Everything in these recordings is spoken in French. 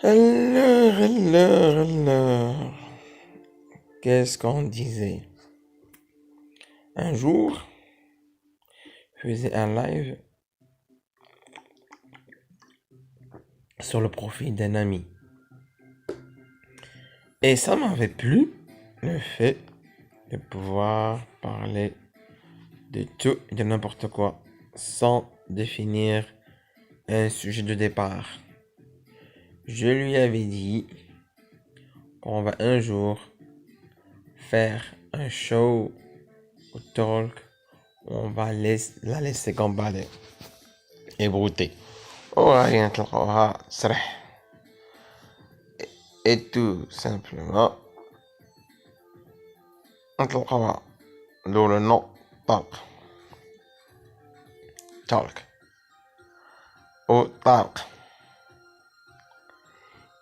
Alors. Qu'est-ce qu'on disait? Un jour, je faisais un live sur le profil d'un ami. Et ça m'avait plu, le fait de pouvoir parler de tout et de n'importe quoi sans définir un sujet de départ. Je lui avais dit qu'on va un jour faire un show ou talk où on va la laisser gambader et brouter. وغادي نطلقوها تسرح et tout simplement نطلقوها دو le nom talk ou talk.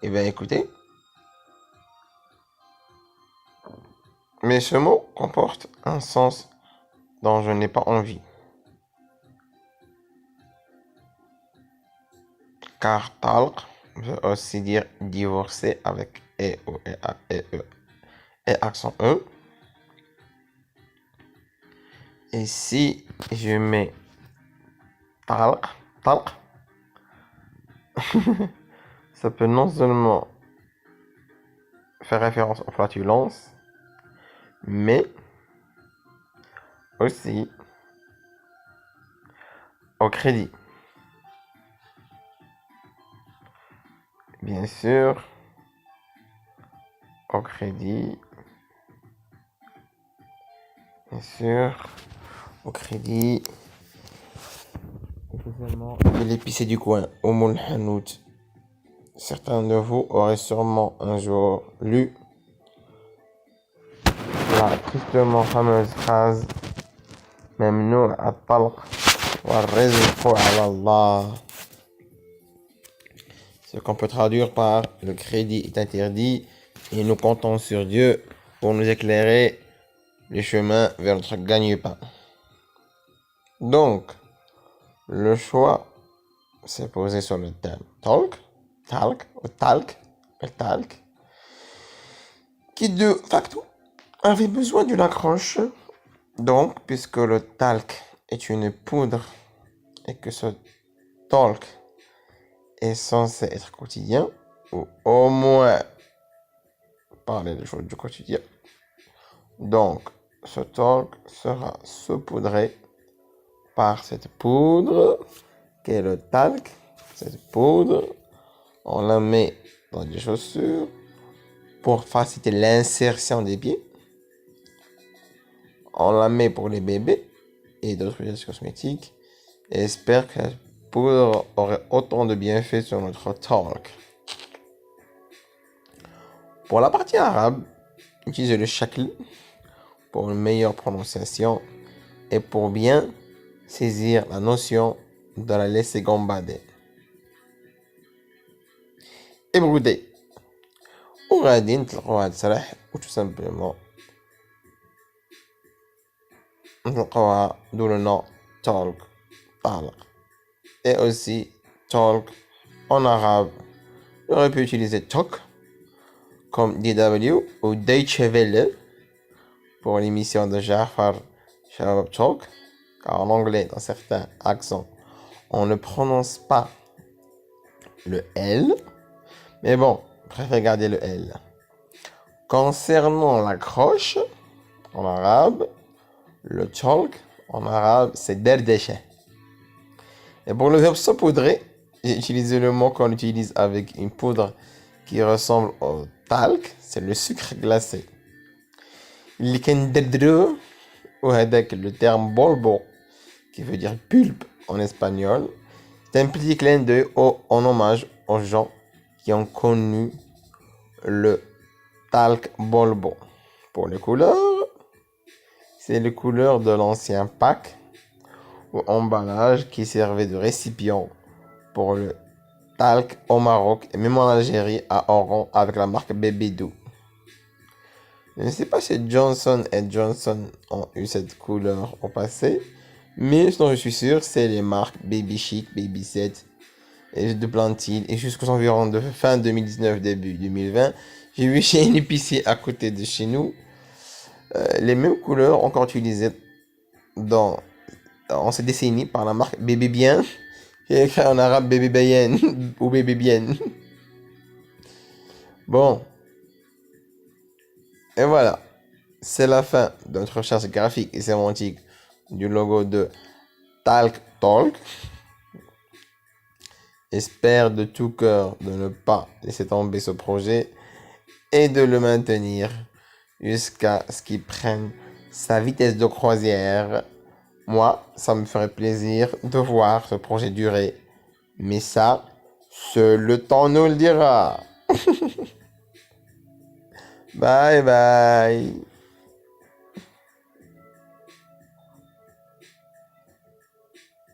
Eh bien écoutez, mais ce mot comporte un sens dont je n'ai pas envie. Car talq veut aussi dire divorcer avec E ou et accent E. Et si je mets talq, ça peut non seulement faire référence aux flatulences, mais aussi au crédit. Bien sûr, au crédit. Bien sûr, au crédit. Spécialement de l'épicier du coin, au Moul Hanout. Certains de vous auraient sûrement un jour lu la tristement fameuse phrase Memnou at-talq wa rizqu ala Allah. Ce qu'on peut traduire par le crédit est interdit et nous comptons sur Dieu pour nous éclairer le chemin vers notre gagne-pain. Donc, le choix s'est posé sur le thème talk, qui de facto avait besoin d'une accroche. Donc, puisque le talc est une poudre et que ce talk est censé être quotidien, ou au moins parler des choses du quotidien, donc ce talk sera saupoudré par cette poudre qu'est le talc. Cette poudre, on la met dans des chaussures pour faciliter l'insertion des pieds. On la met pour les bébés et d'autres pièces cosmétiques. Et j'espère que la poudre aurait autant de bienfaits sur notre talk. Pour la partie arabe, utilisez le shakl pour une meilleure prononciation et pour bien saisir la notion de la laisser gambader. ابردي وغادي نطلقوا هاد السرح و tout simplement نطلقوها دو le nom talk et aussi talk en arabe. J'aurais pu utiliser talk comme DW ou Deutsche Welle pour l'émission de Jafar Shabab Talk, car en anglais dans certains accents on ne prononce pas le L. Mais bon, je préfère garder le L. Concernant l'accroche, en arabe, le talk, en arabe, c'est derdeshe. Et pour le verbe saupoudrer, j'ai utilisé le mot qu'on utilise avec une poudre qui ressemble au talc, c'est le sucre glacé. اللي كندردرو وهذاك le terme bolbo, qui veut dire pulpe en espagnol, c'est un petit clin d'œil en hommage aux gens qui ont connu le talc bolbo. Pour les couleurs, c'est les couleurs de l'ancien pack ou emballage qui servait de récipient pour le talc au Maroc et même en Algérie à Oran avec la marque Bébédou. Je ne sais pas si Johnson & Johnson ont eu cette couleur au passé, mais ce dont je suis sûr, c'est les marques Baby Chic, Baby Set et de Plantille, et jusqu'aux environs de fin 2019, début 2020, j'ai vu chez un épicier à côté de chez nous, les mêmes couleurs encore utilisées en cette décennie par la marque Bébé Bien, qui est écrit en arabe Bébé Bayen ou Bébé Bien. Bon, et voilà, c'est la fin de notre recherche graphique et sémantique du logo de Talk Talk. J'espère de tout cœur de ne pas laisser tomber ce projet et de le maintenir jusqu'à ce qu'il prenne sa vitesse de croisière. Moi, ça me ferait plaisir de voir ce projet durer. Mais ça, seul le temps nous le dira. Bye bye.